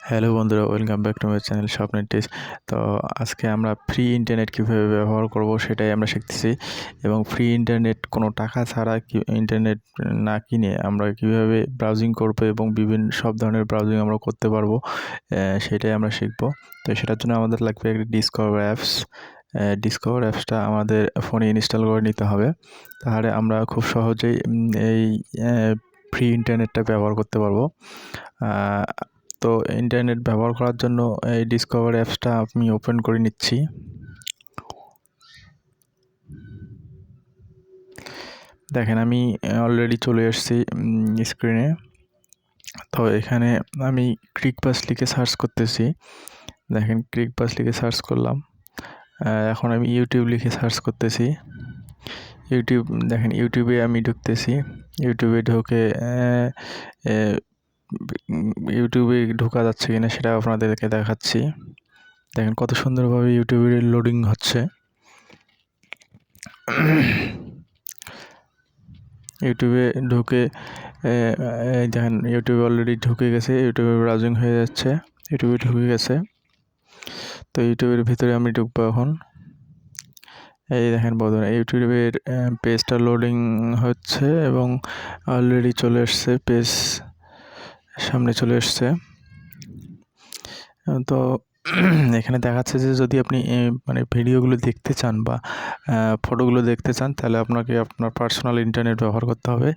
Hello বন্ধুরা, welcome back to my channel স্বপ্নের test. তো আজকে আমরা ফ্রি ইন্টারনেট কীভাবে ব্যবহার করব সেটাই আমরা শিখতেছি। এবং ফ্রি ইন্টারনেট কোনো টাকা ছাড়া ইন্টারনেট না কিনে আমরা কীভাবে ব্রাউজিং করব এবং বিভিন্ন সব ধরনের ব্রাউজিং আমরা করতে পারবো, সেটাই আমরা শিখব। তো সেটার জন্য আমাদের লাগবে একটি ডিসকভার অ্যাপস। ডিসকভার অ্যাপসটা আমাদের ফোনে ইনস্টল করে নিতে হবে, তাহলে আমরা খুব সহজেই এই ফ্রি ইন্টারনেটটা ব্যবহার করতে পারবো। তো ইন্টারনেট ব্যবহার করার জন্য এই ডিসকভার অ্যাপসটা আমি ওপেন করে নিচ্ছি। দেখেন আমি অলরেডি চলে এসেছি স্ক্রিনে। তো এখানে আমি ক্রিকবাস লিখে সার্চ করতেছি। দেখেন ক্রিকবাস লিখে সার্চ করলাম। এখন আমি ইউটিউব লিখে সার্চ করতেছি। ইউটিউব, দেখেন ইউটিউবে আমি ঢুকতেছি। ইউটিউবে ঢুকে ইউটিউবে ঢোকা যাচ্ছে কিনা সেটা আপনাদেরকে দেখাচ্ছি। দেখেন কত সুন্দরভাবে ইউটিউবে লোডিং হচ্ছে। ইউটিউবে ঢুকে দেখেন ইউটিউবে অলরেডি ঢুকে গেছে, ইউটিউবে ব্রাউজিং হয়ে যাচ্ছে, ইউটিউবে ঢুকে গেছে। তো ইউটিউবের ভিতরে আমি ঢুকবো এখন। এই দেখেন বন্ধুরা, ইউটিউবের পেজটা লোডিং হচ্ছে এবং অলরেডি চলে এসছে, পেজ সামনে চলে এসছে। তো এখানে দেখাচ্ছে যে যদি আপনি মানে ভিডিওগুলো দেখতে চান বা ফটোগুলো দেখতে চান, তাহলে আপনাকে আপনার পার্সোনাল ইন্টারনেট ব্যবহার করতে হবে।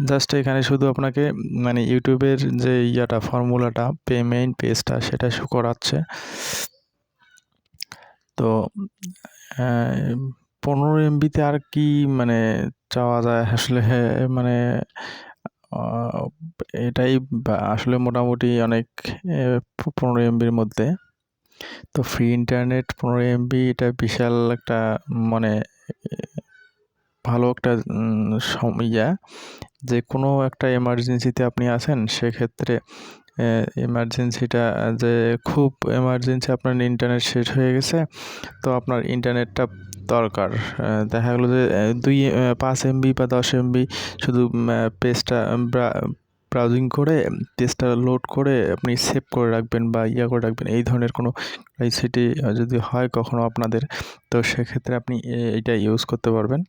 জাস্ট এখানে শুধু আপনাকে মানে ইউটিউবের যে ফর্মুলাটা মেইন পেজটা সেটা শো করাচ্ছে। তো 15 এমবিতে আর কি মানে চাওয়া যায় আসলে, মানে এটাই আসলে মোটামুটি অনেক 15 এমবির মধ্যে। তো ফ্রি ইন্টারনেট 15 এমবি, এটা বিশাল একটা মানে ভালো একটা যে কোনো একটা এমার্জেন্সিতে আপনি আছেন, সেক্ষেত্রে এমার্জেন্সিটা যে খুব এমার্জেন্সি, আপনার ইন্টারনেট শেষ হয়ে গেছে, তো আপনার ইন্টারনেটটা দরকার। দেখা গেলো যে 5 এমবি বা 10 এমবি শুধু পেজটা ব্রাউজিং করে পেজটা লোড করে আপনি সেভ করে রাখবেন বা করে রাখবেন, এই ধরনের কোনো পরিস্থিতি যদি হয় কখনো আপনাদের, তো সেক্ষেত্রে আপনি এইটা ইউজ করতে পারবেন।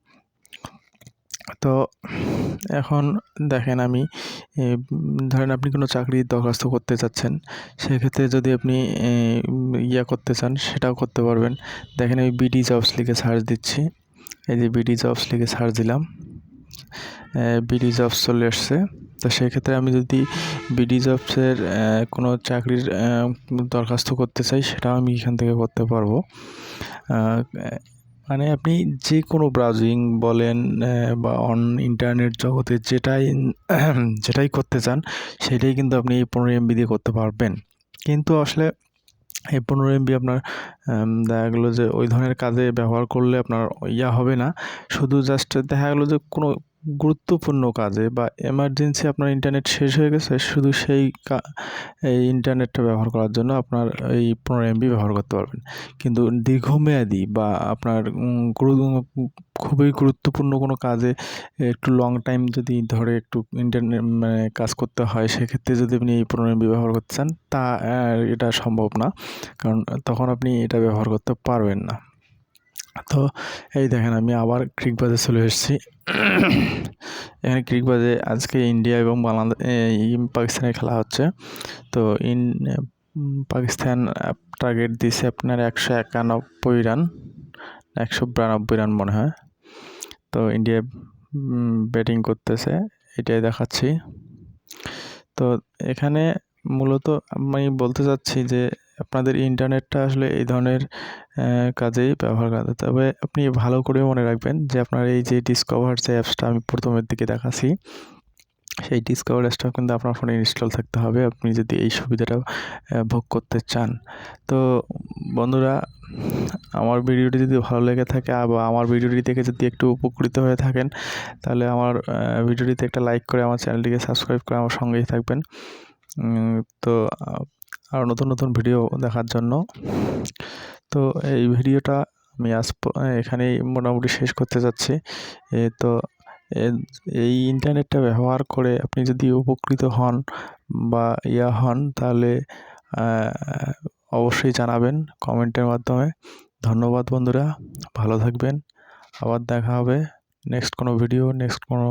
তো এখন দেখেন আমি ধরেন আপনি কোনো চাকরির দরখাস্ত করতে চাচ্ছেন, সেক্ষেত্রে যদি আপনি করতে চান সেটাও করতে পারবেন। দেখেন আমি বিডি জবস লিখে সার্চ দিচ্ছি। এই যে বিডি জবস লিখে সার্চ দিলাম, বিডি জবস চলে আসছে। তো সেক্ষেত্রে আমি যদি বিডি জবসের কোনো চাকরির দরখাস্ত করতে চাই, সেটাও আমি এখান থেকে করতে পারবো। মানে আপনি যে কোনো ব্রাউজিং বলেন বা ইন্টারনেট জগতে যেটাই করতে চান, সেটাই কিন্তু আপনি এই 15 এমবি দিয়ে করতে পারবেন। কিন্তু আসলে এই 15 এমবি আপনার দেখা গেলো যে ওই ধরনের কাজে ব্যবহার করলে আপনার হবে না। শুধু জাস্ট দেখা গেলো যে কোনো গুরুত্বপূর্ণ কাজে বা এমার্জেন্সি আপনার ইন্টারনেট শেষ হয়ে গেছে, শুধু এই ইন্টারনেটটা ব্যবহার করার জন্য আপনার এই 15 এমবি ব্যবহার করতে পারবেন। কিন্তু দীর্ঘমেয়াদী বা আপনার খুবই গুরুত্বপূর্ণ কোনো কাজে একটু লং টাইম যদি ধরে একটু ইন্টারনেট মানে কাজ করতে হয়, সেক্ষেত্রে যদি আপনি এই 15 এমবি ব্যবহার করতে চান, এটা সম্ভব না, কারণ তখন আপনি এটা ব্যবহার করতে পারবেন না। তো এই দেখেন আমি আবার ক্রিকবাজে চলে এসেছি। এখানে ক্রিকবাজে আজকে ইন্ডিয়া এবং পাকিস্তানের খেলা হচ্ছে। তো পাকিস্তান টার্গেট দিছে আপনার 191 রান, 192 রান মনে হয়। তো ইন্ডিয়া ব্যাটিং করতেছে, এটাই দেখাচ্ছি। তো এখানে মূলত আমি বলতে চাচ্ছি যে আপনাদের ইন্টারনেটটা আসলে এই ধরনের কাজেই ব্যবহার করা, তবে আপনি ভালো করে মনে রাখবেন যে আপনার এই যে ডিসকভার যে অ্যাপসটা আমি প্রথমের দিকে দেখাচ্ছি, সেই ডিসকভার অ্যাপসটা কিন্তু আপনার ফোনে ইনস্টল থাকতে হবে আপনি যদি এই সুবিধাটা ভোগ করতে চান। তো বন্ধুরা, আমার ভিডিওটি যদি ভালো লেগে থাকে বা আমার ভিডিওটি দেখে যদি একটু উপকৃত হয়ে থাকেন, তাহলে আমার ভিডিওটিতে একটা লাইক করে আমার চ্যানেলটিকে সাবস্ক্রাইব করে আমার সঙ্গেই থাকবেন। তো আরও নতুন নতুন ভিডিও দেখার জন্য। তো এই ভিডিওটা আমি এখানেই মোটামুটি শেষ করতে যাচ্ছি। তো এই ইন্টারনেটটা ব্যবহার করে আপনি যদি উপকৃত হন বা হন, তাহলে অবশ্যই জানাবেন কমেন্টের মাধ্যমে। ধন্যবাদ বন্ধুরা, ভালো থাকবেন। আবার দেখা হবে নেক্সট কোনো ভিডিও, নেক্সট কোনো